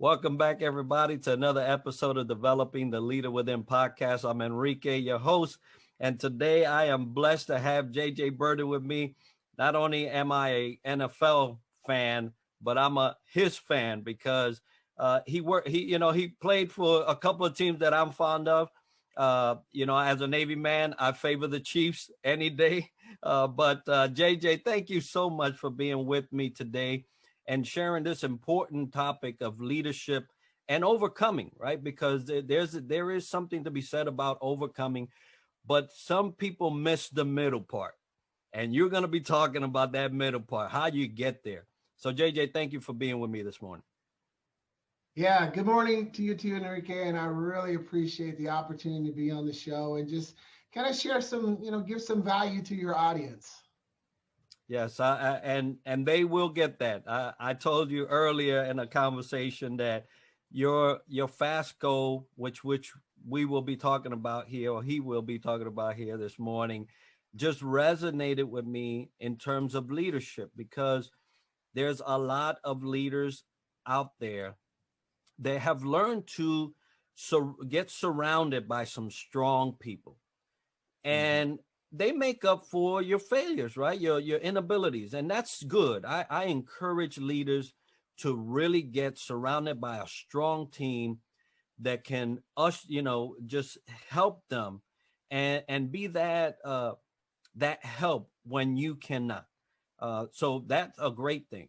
Welcome back, everybody, to another episode of Developing the Leader Within podcast. I'm Enrique, your host, and today I am blessed to have JJ Birden with me. Not only am I a NFL fan, but I'm his fan because he played for a couple of teams that I'm fond of. As a Navy man, I favor the Chiefs any day. But JJ, thank you so much for being with me today and sharing this important topic of leadership and overcoming, right? Because there is something to be said about overcoming, but some people miss the middle part. And you're going to be talking about that middle part, how you get there. So JJ, thank you for being with me this morning. Yeah, good morning to you too, Enrique, and I really appreciate the opportunity to be on the show and just kind of share some, give some value to your audience. Yes, and they will get that. I told you earlier in a conversation that your F.A.S.C.O, which we will be talking about here, or he will be talking about here this morning, just resonated with me in terms of leadership, because there's a lot of leaders out there. They have learned to get surrounded by some strong people, and they make up for your failures, right? Your inabilities, and that's good. I encourage leaders to really get surrounded by a strong team that can just help them and be that help when you cannot. So that's a great thing.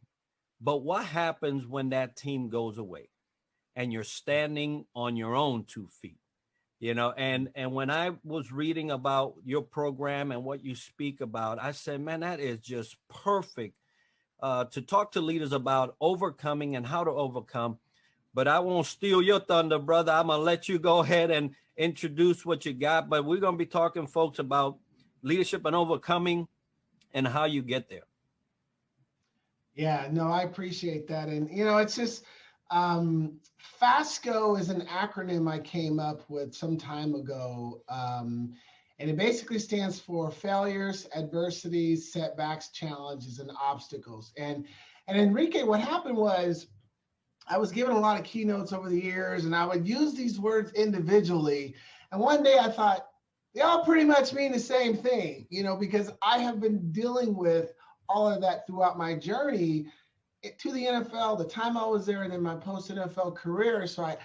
But what happens when that team goes away and you're standing on your own 2 feet? And when I was reading about your program and what you speak about, I said, man, that is just perfect to talk to leaders about overcoming and how to overcome. But I won't steal your thunder, brother. I'm going to let you go ahead and introduce what you got. But we're going to be talking, folks, about leadership and overcoming and how you get there. Yeah, no, I appreciate that. And, it's just F.A.S.C.O is an acronym I came up with some time ago. And it basically stands for failures, adversities, setbacks, challenges, and obstacles. And Enrique, what happened was I was given a lot of keynotes over the years, and I would use these words individually. And one day I thought, they all pretty much mean the same thing, because I have been dealing with all of that throughout my journey to the NFL, the time I was there, and then my post-NFL career. So I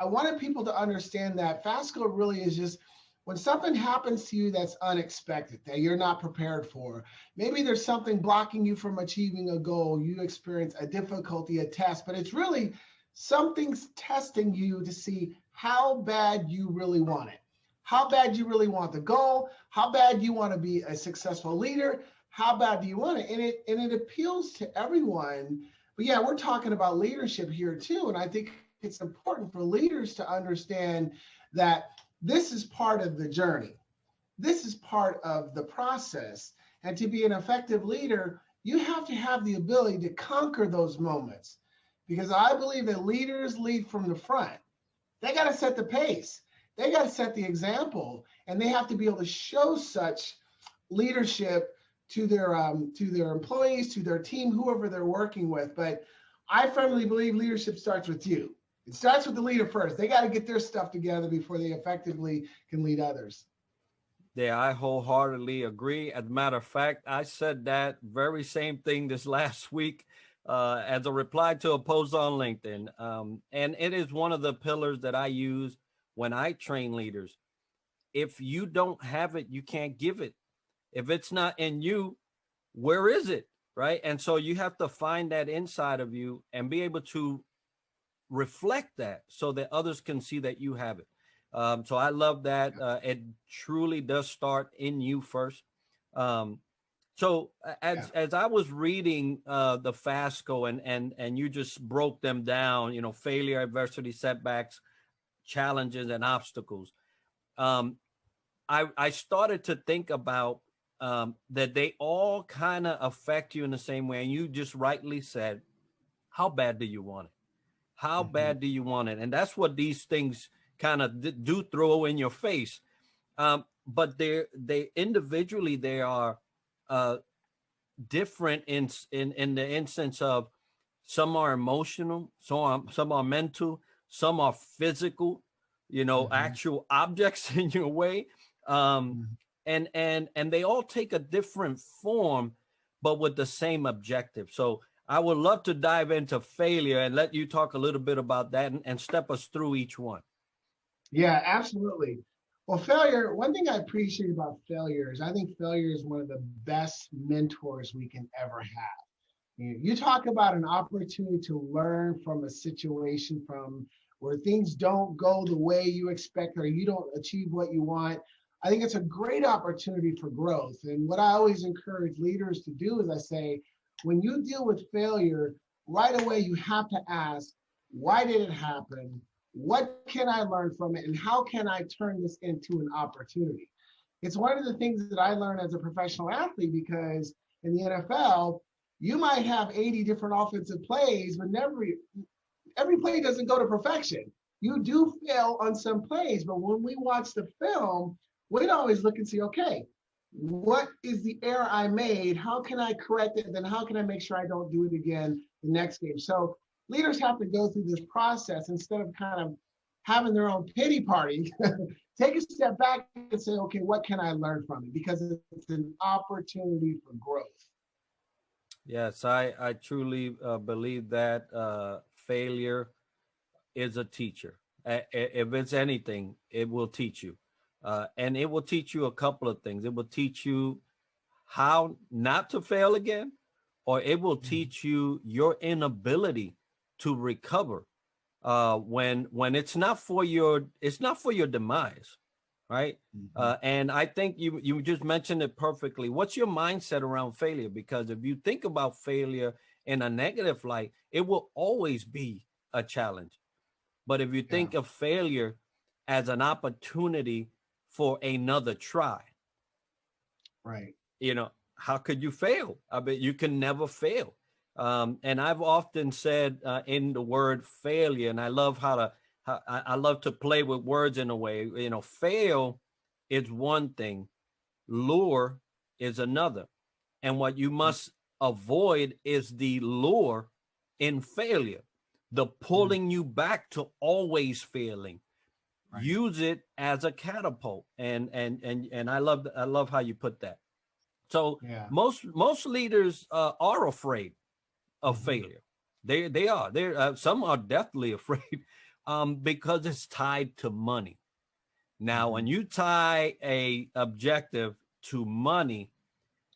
wanted people to understand that F.A.S.C.O really is just when something happens to you that's unexpected, that you're not prepared for. Maybe there's something blocking you from achieving a goal. You experience a difficulty, a test, but it's really something's testing you to see how bad you really want it, how bad you really want the goal, how bad you want to be a successful leader, how bad do you want it? And it appeals to everyone. But yeah, we're talking about leadership here too. And I think it's important for leaders to understand that this is part of the journey. This is part of the process. And to be an effective leader, you have to have the ability to conquer those moments. Because I believe that leaders lead from the front. They got to set the pace. They got to set the example. And they have to be able to show such leadership to their employees, to their team, whoever they're working with. But I firmly believe leadership starts with you. It starts with the leader first. They got to get their stuff together before they effectively can lead others. Yeah, I wholeheartedly agree. As a matter of fact, I said that very same thing this last week as a reply to a post on LinkedIn. And it is one of the pillars that I use when I train leaders. If you don't have it, you can't give it. If it's not in you, where is it? Right. And so you have to find that inside of you and be able to reflect that so that others can see that you have it. So I love that. It truly does start in you first. So as I was reading the F.A.S.C.O and you just broke them down, failure, adversity, setbacks, challenges, and obstacles. I started to think about that they all kind of affect you in the same way. And you just rightly said, how bad do you want it? How bad do you want it? And that's what these things kind of do throw in your face. But they individually, they are different in the instance of some are emotional, some are mental, some are physical, you know, Mhm. actual objects in your way. Um, Mhm. and they all take a different form, but with the same objective. So I would love to dive into failure and let you talk a little bit about that and step us through each one. Yeah, absolutely. Well, failure, one thing I appreciate about failure is I think failure is one of the best mentors we can ever have. You talk about an opportunity to learn from a situation from where things don't go the way you expect or you don't achieve what you want. I think it's a great opportunity for growth. And what I always encourage leaders to do is I say, when you deal with failure, right away you have to ask, why did it happen? What can I learn from it? And how can I turn this into an opportunity? It's one of the things that I learned as a professional athlete because in the NFL, you might have 80 different offensive plays, but every play doesn't go to perfection. You do fail on some plays, but when we watch the film, we'd always look and see, okay, what is the error I made? How can I correct it? Then how can I make sure I don't do it again the next game? So leaders have to go through this process instead of kind of having their own pity party. Take a step back and say, okay, what can I learn from it? Because it's an opportunity for growth. Yes, I truly believe that failure is a teacher. If it's anything, it will teach you. And it will teach you a couple of things. It will teach you how not to fail again, or it will teach you your inability to recover when it's not for your demise, right? Mm-hmm. And I think you just mentioned it perfectly. What's your mindset around failure? Because if you think about failure in a negative light, it will always be a challenge. But if you Yeah, think of failure as an opportunity for another try, right. you know, how could you fail? I mean, you can never fail. And I've often said in the word failure, and I love I love to play with words in a way, you know, fail is one thing, lure is another. And what you must avoid is the lure in failure, the Mm, pulling you back to always failing. right. Use it as a catapult. And I love how you put that. So Yeah. most leaders are afraid of Hmm. failure. They are. They some are deathly afraid because it's tied to money. Now, Hmm. when you tie a objective to money,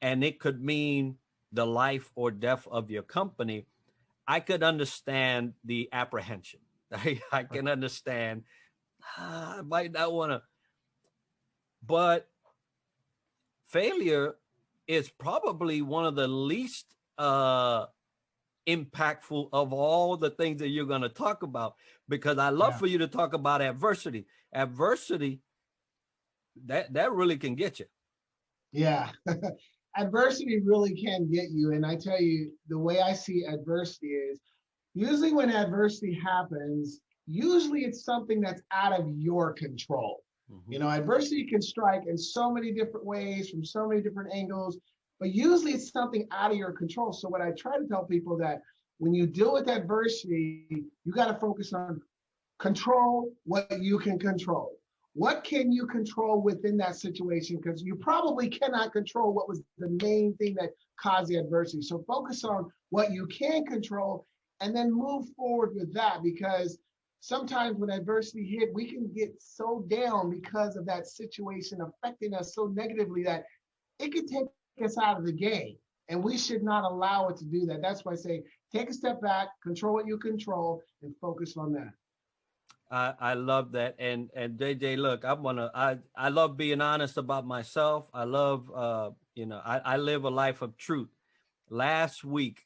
and it could mean the life or death of your company, I could understand the apprehension. I Right. can understand. I might not want to, but failure is probably one of the least impactful of all the things that you're going to talk about, because I love Yeah. for you to talk about adversity. Adversity that really can get you. Yeah. Adversity really can get you. And I tell you, the way I see adversity is usually when adversity happens, usually it's something that's out of your control. Mhm. You know, adversity can strike in so many different ways from so many different angles, but usually it's something out of your control. So what I try to tell people that when you deal with adversity, you got to focus on control what you can control. What can you control within that situation? Because you probably cannot control what was the main thing that caused the adversity. So focus on what you can control and then move forward with that, because sometimes when adversity hit, we can get so down because of that situation affecting us so negatively that it could take us out of the game. And we should not allow it to do that. That's why I say take a step back, control what you control, and focus on that. I love that. And JJ, look, I love being honest about myself. I love I live a life of truth. Last week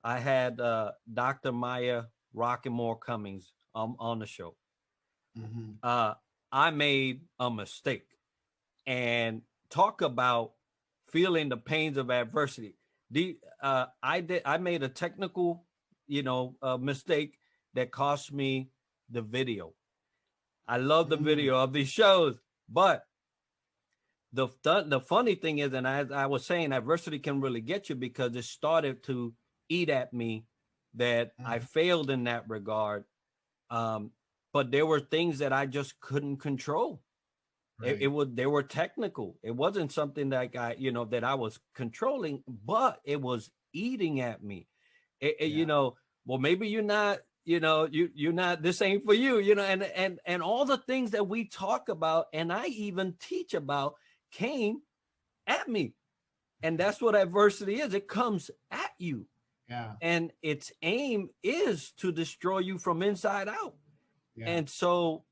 I had Dr. Maya Rockemore Cummings on the show. Mm-hmm. uh, I made a mistake, and talk about feeling the pains of adversity. I made a technical, mistake that cost me the video. I love the Mm, video of these shows, but the funny thing is, and as I was saying, adversity can really get you because it started to eat at me that I Mhm. failed in that regard. Um, but there were things that I just couldn't control. It Right. was, they were technical. It wasn't something that that I was controlling, but it was eating at me. Yeah. Well, maybe you're not, you're not, this ain't for you, and all the things that we talk about and I even teach about came at me. And that's what adversity is. It comes at you. Yeah. And its aim is to destroy you from inside out. Yeah. And so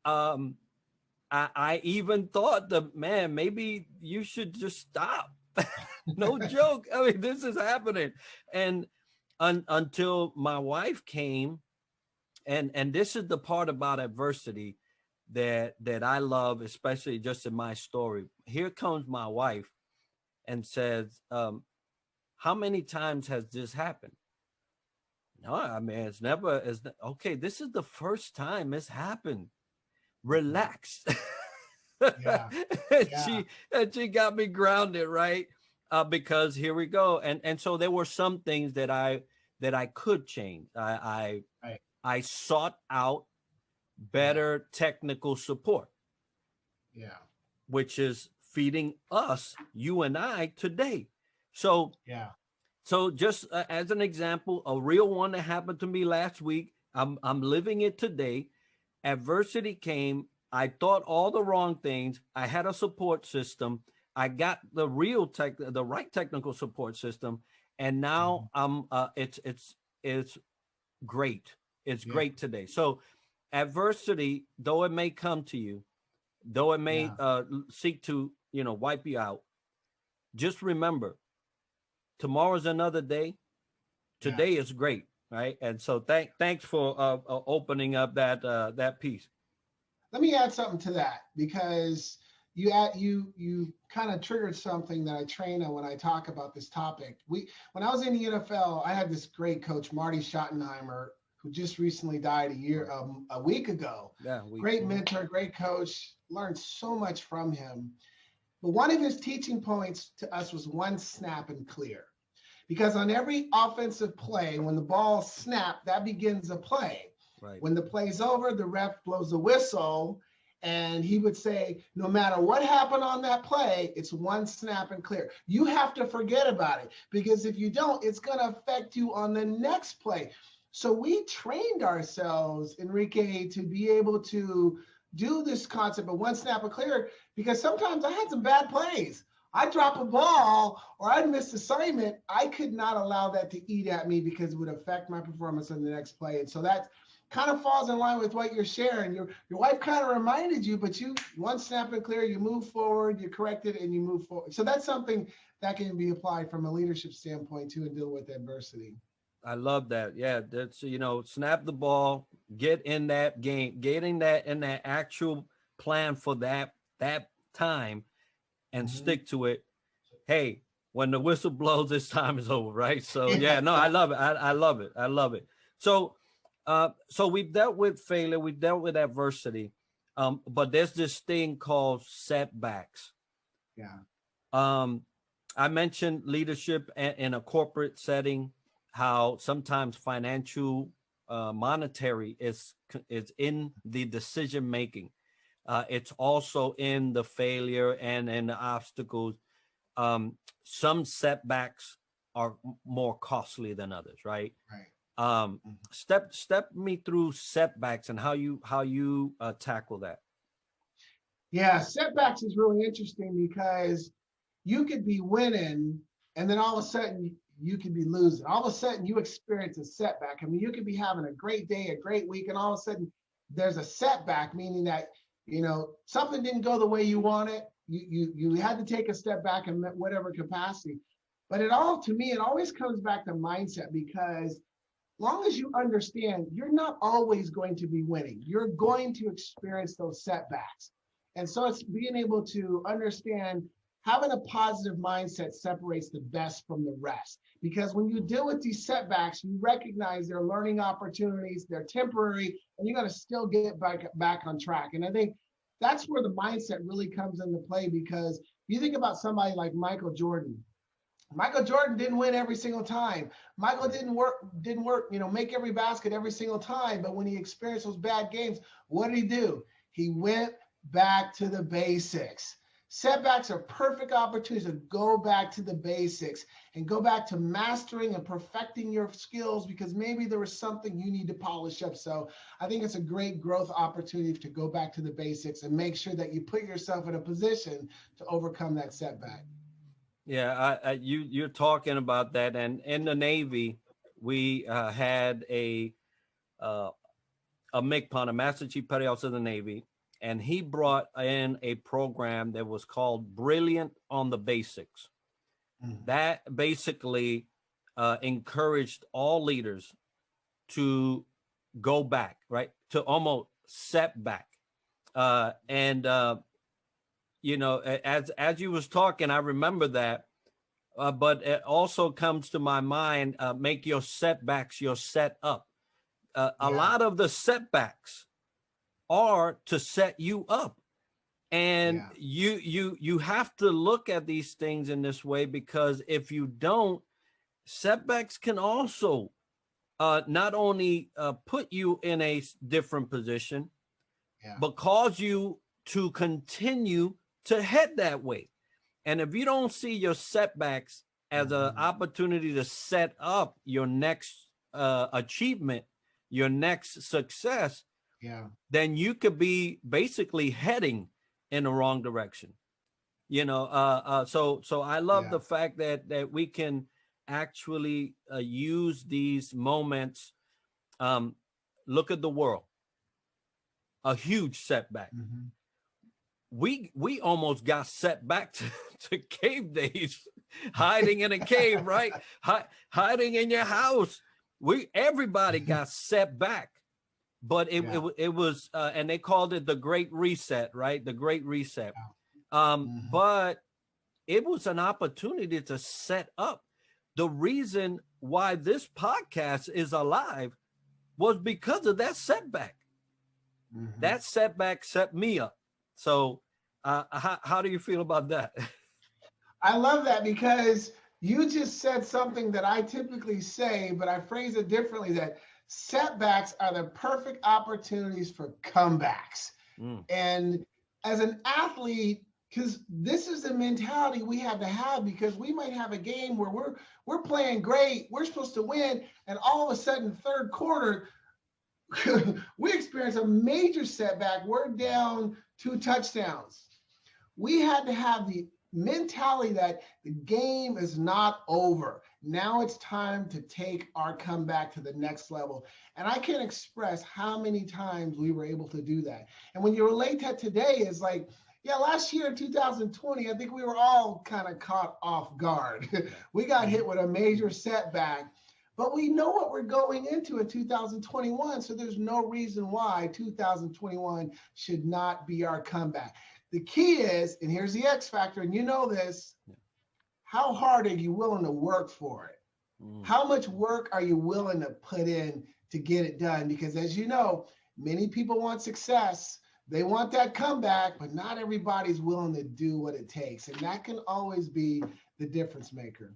I even thought, the man, maybe you should just stop. No joke. I mean, this is happening. And until my wife came, and this is the part about adversity that I love, especially just in my story. Here comes my wife and says, how many times has this happened? No, I mean, okay. This is the first time it's happened. Mhm. Relax. Yeah. and Yeah. she got me grounded, right? Because here we go. And so there were some things that I could change. Right. I sought out Yeah. better technical support, Yeah. which is feeding us, you and I, today. So Yeah. just as an example, a real one that happened to me last week. I'm living it today. Adversity came. I thought all the wrong things. I had a support system. I got the right technical support system, and now Mhm. it's great. It's Yeah. great today. So adversity, though it may come to you, though it may Yeah. seek to wipe you out, just remember, tomorrow's another day. Yeah. Today is great, right? And so thanks for opening up that piece. Let me add something to that because you kind of triggered something that I train on when I talk about this topic. When I was in the NFL, I had this great coach, Marty Schottenheimer, who just recently died a week ago. Yeah, we. Great Mhm. mentor, great coach. Learned so much from him. But one of his teaching points to us was one snap and clear. Because on every offensive play, when the ball snapped, that begins a play. Right. When the play's over, the ref blows a whistle, and he would say, no matter what happened on that play, it's one snap and clear. You have to forget about it because if you don't, it's going to affect you on the next play. So we trained ourselves, Enrique, to be able to do this concept of one snap and clear because sometimes I had some bad plays. I drop a ball or I'd miss assignment, I could not allow that to eat at me because it would affect my performance in the next play. And so that kind of falls in line with what you're sharing. Your wife kind of reminded you, but you one snap and clear, you move forward, you correct it, and you move forward. So that's something that can be applied from a leadership standpoint too, and deal with adversity. I love that. Yeah, that's snap the ball, get in that game, getting that in that actual plan for that time, and Mm-hmm. stick to it. Hey, when the whistle blows, this time is over, right? So Yeah, yeah, no, I exactly. love it. I love it. I love it. So so we've dealt with failure, we've dealt with adversity, but there's this thing called setbacks. Yeah. Um, I mentioned leadership in a corporate setting, how sometimes financial, monetary is in the decision making. It's also in the failure and in the obstacles. Some setbacks are more costly than others, right? Right. Step me through setbacks and how you tackle that. Yeah, setbacks is really interesting because you could be winning and then all of a sudden you could be losing. All of a sudden you experience a setback. I mean, you could be having a great day, a great week, and all of a sudden there's a setback, meaning that something didn't go the way you wanted. You had to take a step back in whatever capacity. But to me, it always comes back to mindset because long as you understand you're not always going to be winning, you're going to experience those setbacks. And so it's being able to understand having a positive mindset separates the best from the rest. Because when you deal with these setbacks, you recognize they're learning opportunities, they're temporary, and you're going to still get back on track. And I think that's where the mindset really comes into play because you think about somebody like Michael Jordan. Michael Jordan didn't win every single time. Michael didn't work, make every basket every single time. But when he experienced those bad games, what did he do? He went back to the basics. Setbacks are perfect opportunities to go back to the basics and go back to mastering and perfecting your skills because maybe there was something you need to polish up. So I think it's a great growth opportunity to go back to the basics and make sure that you put yourself in a position to overcome that setback. Yeah, you're talking about that, and in the Navy, we had uh, a MCPON, a Master Chief Petty Officer of the Navy, and he brought in a program that was called Brilliant on the Basics. Mhm. That basically encouraged all leaders to go back, right, to almost set back, and as you was talking, I remember that. But it also comes to my mind, make your setbacks your setup. A Yeah, lot of the setbacks are to set you up. And yeah. you have to look at these things in this way, because if you don't, setbacks can also not only put you in a different position, Yeah. but cause you to continue to head that way. And if you don't see your setbacks as an Mhm. opportunity to set up your next achievement, your next success, Yeah. then you could be basically heading in the wrong direction. So I love Yeah. the fact that we can actually use these moments. Um, Look at the world, a huge setback. Mhm. We almost got set back to cave days, hiding in a cave, right? Hiding in your house. We Everybody got set back, but Yeah. it was and they called it the Great Reset, right? The Great Reset. Yeah. Mhm. But it was an opportunity to set up. The reason why this podcast is alive was because of that setback. Mhm. That setback set me up. So, how do you feel about that? I love that because you just said something that I typically say, but I phrase it differently that setbacks are the perfect opportunities for comebacks. Mm, And as an athlete, because this is the mentality we have to have because we might have a game where we're playing great, we're supposed to win, and all of a sudden, third quarter, we experience a major setback. We're down 2 touchdowns. We had to have the mentality that the game is not over. Now it's time to take our comeback to the next level. And I can't express how many times we were able to do that. And when you relate that today, is like, yeah, last year in 2020, I think we were all kind of caught off guard. We got hit with a major setback, but we know what we're going into in 2021. So there's no reason why 2021 should not be our comeback. The key is, and here's the X factor, and you know this, how hard are you willing to work for it? mm. How much work are you willing to put in to get it done? Because as you know, many people want success. They want that comeback, but not everybody's willing to do what it takes. And that can always be the difference maker.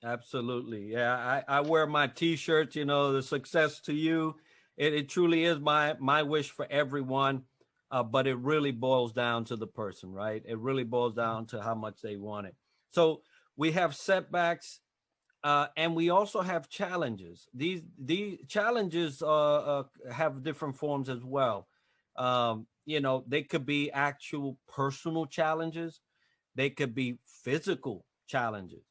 Absolutely. Yeah, I wear my t-shirts, the success to you. It truly is my wish for everyone. But it really boils down to the person, right? It really boils down to how much they want it. So we have setbacks, and we also have challenges. These challenges have different forms as well. They could be actual personal challenges. They could be physical challenges,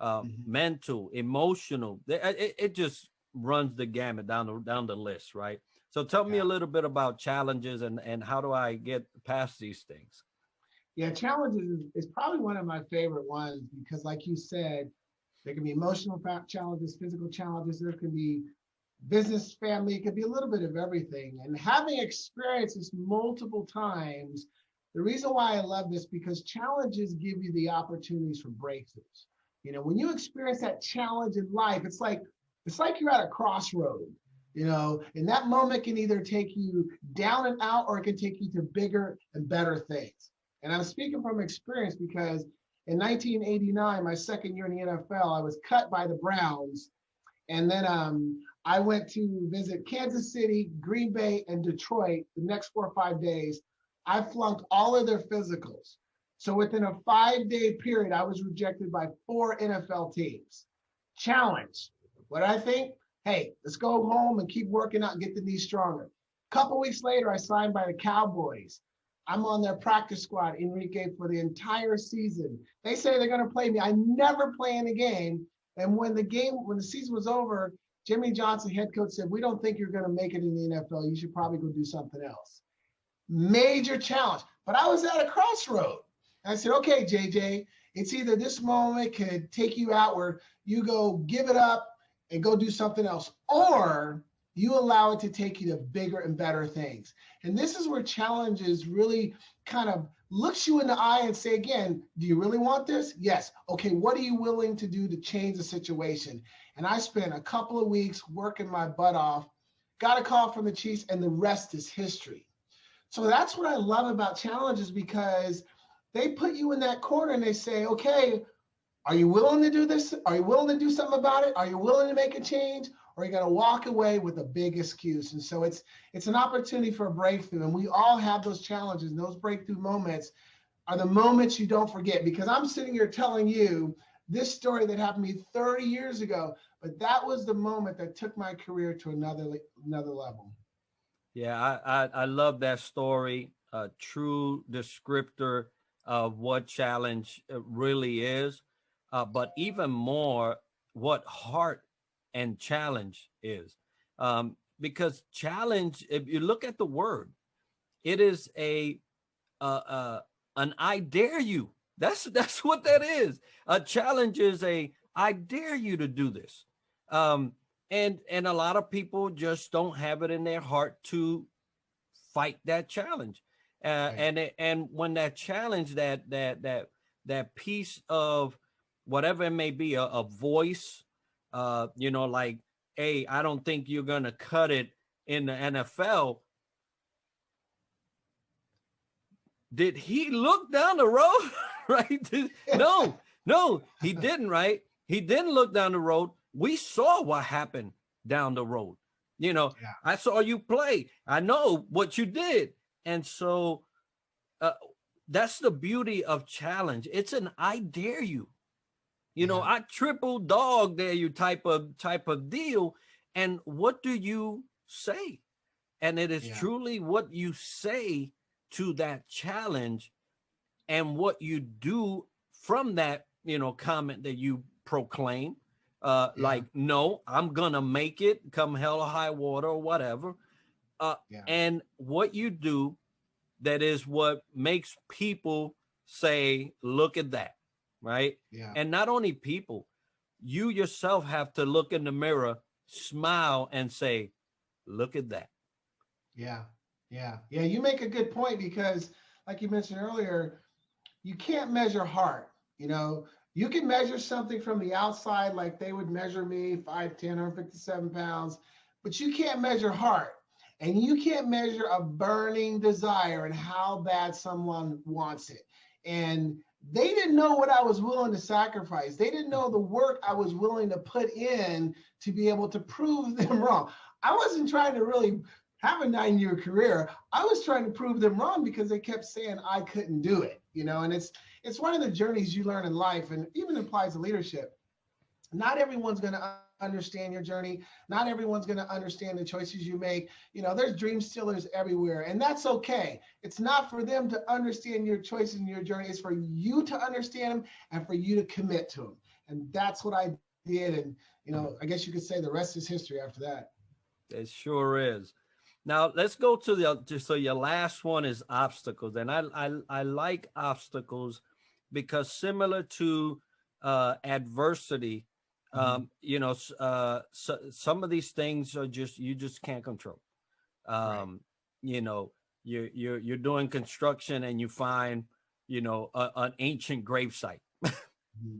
Mhm. mental, emotional. It just runs the gamut down the list, right? So tell me Yeah. a little bit about challenges, and how do I get past these things? Yeah, challenges is probably one of my favorite ones because, like you said, there can be emotional challenges, physical challenges. There can be business, family. It could be a little bit of everything. And having experienced this multiple times, the reason why I love this because challenges give you the opportunities for breakthroughs. When you experience that challenge in life, it's like you're at a crossroad. And that moment can either take you down and out, or it can take you to bigger and better things. And I'm speaking from experience because In 1989, my second year in the NFL, I was cut by the Browns. And then I went to visit Kansas City, Green Bay, and Detroit the next 4 or 5 days. I flunked all of their physicals. So within a 5-day period, I was rejected by 4 NFL teams. Challenge. What I think? Hey, let's go home and keep working out and get the knee stronger. A couple weeks later, I signed by the Cowboys. I'm on their practice squad, Enrique, for the entire season. They say they're going to play me. I never play in a game. And when the season was over, Jimmy Johnson, head coach, said, "We don't think you're going to make it in the NFL. You should probably go do something else." Major challenge. But I was at a crossroad. And I said, "Okay, JJ, it's either this moment could take you out where you go give it up and go do something else, or you allow it to take you to bigger and better things." And this is where challenges really kind of looks you in the eye and say, again, do you really want this? Yes. Okay, what are you willing to do to change the situation? And I spent a couple of weeks working my butt off, got a call from the Chiefs, and the rest is history. So that's what I love about challenges, because they put you in that corner and they say, okay, are you willing to do this? Are you willing to do something about it? Are you willing to make a change? Or are you going to walk away with a big excuse? And so it's an opportunity for a breakthrough. And we all have those challenges. And those breakthrough moments are the moments you don't forget. Because I'm sitting here telling you this story that happened to me 30 years ago, but that was the moment that took my career to another level. Yeah, I love that story. A true descriptor of what challenge really is, but even more, what heart and challenge is. Because challenge, if you look at the word, it is an I dare you. That's what that is. A challenge is a I dare you to do this. Um, and a lot of people just don't have it in their heart to fight that challenge. Right. And when that challenge, that piece of whatever it may be, a voice, like, hey, I don't think you're gonna cut it in the NFL. Did he look down the road? Right? No, he didn't. Right? He didn't look down the road. We saw what happened down the road. Yeah. I saw you play. I know what you did. And so uh, that's the beauty of challenge. It's an I dare you. Yeah. I triple dog dare you type of deal. And what do you say? And it is Yeah. truly what you say to that challenge and what you do from that, comment that you proclaim. Yeah. Like, no, I'm gonna make it come hell or high water or whatever. Uh, Yeah. and what you do, that is what makes people say, look at that, right? Yeah. And not only people, you yourself have to look in the mirror, smile, and say, look at that. Yeah. Yeah. Yeah. You make a good point, because, like you mentioned earlier, you can't measure heart. You can measure something from the outside, like they would measure me, 5'10", 157 pounds, but you can't measure heart. And you can't measure a burning desire and how bad someone wants it. And they didn't know what I was willing to sacrifice. They didn't know the work I was willing to put in to be able to prove them wrong. I wasn't trying to really have a 9-year career. I was trying to prove them wrong, because they kept saying I couldn't do it. And it's one of the journeys you learn in life, and even applies to leadership. Not everyone's going to understand your journey. Not everyone's going to understand the choices you make. There's dream stealers everywhere, and that's okay. It's not for them to understand your choices and your journey. It's for you to understand them and for you to commit to them. And that's what I did. And, I guess you could say the rest is history after that. It sure is. Now let's go to so your last one is obstacles, and I like obstacles because similar to adversity, Mm-hmm. some of these things are you just can't control. Right. Um, you're doing construction and you find an ancient gravesite. Mm-hmm.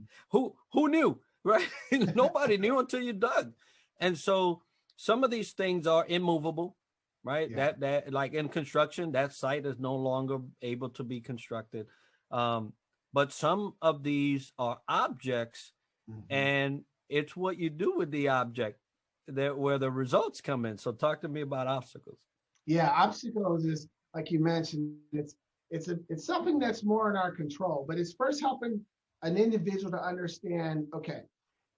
Who knew, right? Nobody knew until you dug. And so some of these things are immovable, right? Yeah. That like in construction, that site is no longer able to be constructed. Um, but some of these are objects, Mhm. and it's what you do with the object that where the results come in. So talk to me about obstacles. Yeah, obstacles is like you mentioned. It's something that's more in our control, but it's first helping an individual to understand. Okay,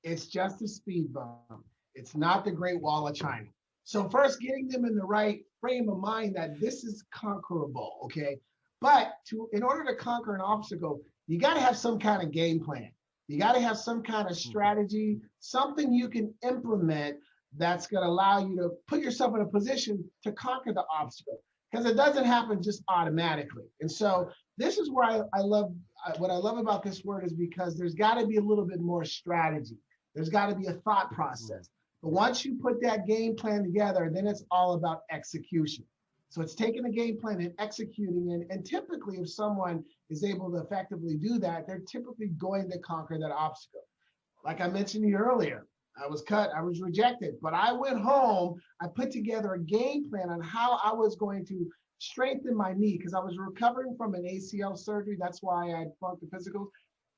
it's just a speed bump. It's not the Great Wall of China. So first, getting them in the right frame of mind that this is conquerable. Okay, but in order to conquer an obstacle, you got to have some kind of game plan. You got to have some kind of Mhm. strategy, something you can implement that's going to allow you to put yourself in a position to conquer the obstacle, because it doesn't happen just automatically. And so Right. this is where I love what I love about this word is because there's got to be a little bit more strategy. There's got to be a thought Mhm. process. But once you put that game plan together, then it's all about execution. So it's taking a game plan and executing it. And typically, if someone is able to effectively do that, they're typically going to conquer that obstacle. Like I mentioned to you earlier, I was cut, I was rejected, but I went home. I put together a game plan on how I was going to strengthen my knee because I was recovering from an ACL surgery. That's why I flunked the physicals.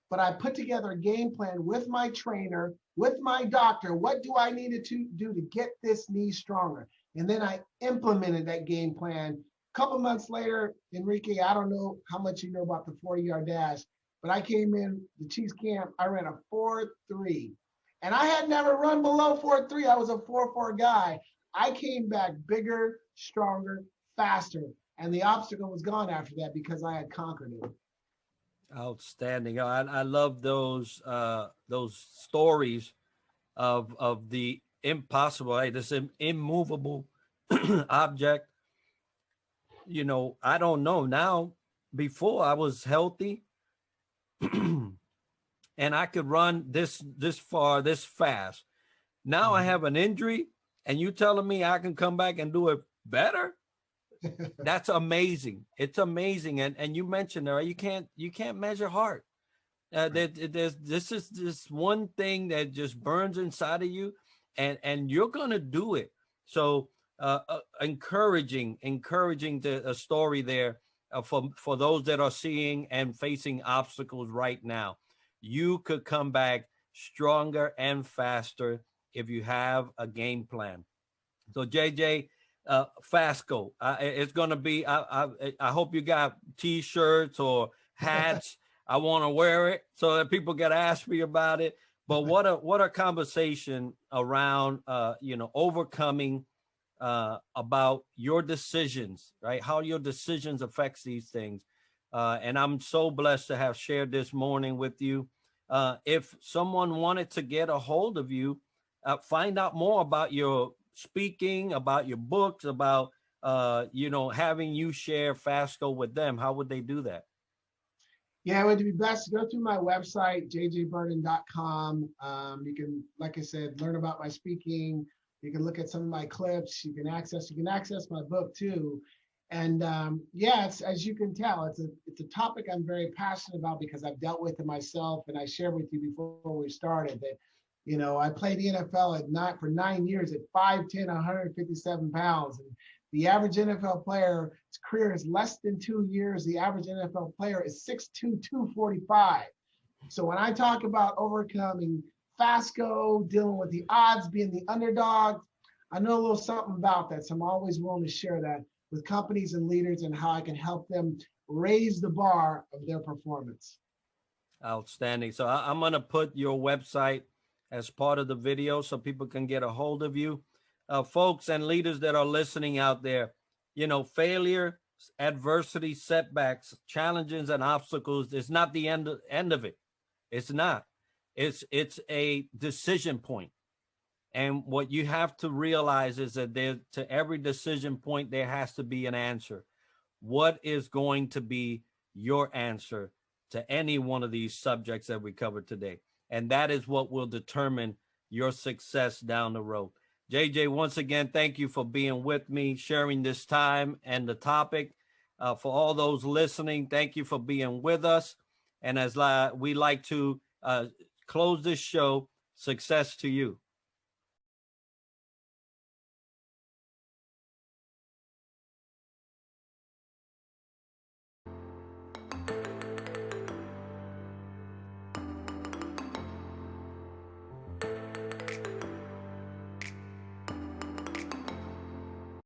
But I put together a game plan with my trainer, with my doctor. What do I need to do to get this knee stronger? And then I implemented that game plan. A couple months later, Enrique, I don't know how much you know about the 40-yard dash, but I came in the Chiefs camp. I ran a 4.3, and I had never run below 4.3. I was a 4.4 guy. I came back bigger, stronger, faster, and the obstacle was gone after that because I had conquered it. Outstanding. I love those stories of the impossible. Hey, this immovable object. You know, I don't know now. Before I was healthy and I could run this far, this fast. Now I have an injury, and you telling me I can come back and do it better? That's amazing. It's amazing. And you mentioned there, you can't measure heart. Right. There's this is this one thing that just burns inside of you, and you're gonna do it. So encouraging a story there for those that are seeing and facing obstacles right now. You could come back stronger and faster if you have a game plan. So JJ, F.A.S.C.O. It's gonna be. I hope you got T-shirts or hats. I want to wear it so that people get ask me about it. But what a conversation around overcoming about your decisions, right? How your decisions affects these things. And I'm so blessed to have shared this morning with you. If someone wanted to get a hold of you, find out more about your speaking, about your books, about having you share F.A.S.C.O with them, how would they do that? Yeah, it would be best to go through my website, jjbirden.com. You can, like I said, learn about my speaking. You can look at some of my clips. You can access my book too. And yeah, it's, as you can tell, it's a topic I'm very passionate about because I've dealt with it myself. And I shared with you before we started that, I played the NFL for 9 years at 5'10", 157 pounds. And the average NFL player's career is less than 2 years. The average NFL player is 6'2", 245. So when I talk about overcoming F.A.S.C.O, dealing with the odds, being the underdog, I know a little something about that. So I'm always willing to share that with companies and leaders and how I can help them raise the bar of their performance. Outstanding. So I'm going to put your website as part of the video so people can get a hold of you. Folks and leaders that are listening out there, failure, adversity, setbacks, challenges, and obstacles is not the end of it. It's not. It's a decision point. And what you have to realize is that to every decision point, there has to be an answer. What is going to be your answer to any one of these subjects that we covered today? And that is what will determine your success down the road. JJ, once again, thank you for being with me, sharing this time and the topic. For all those listening, thank you for being with us. And as we like to close this show, success to you.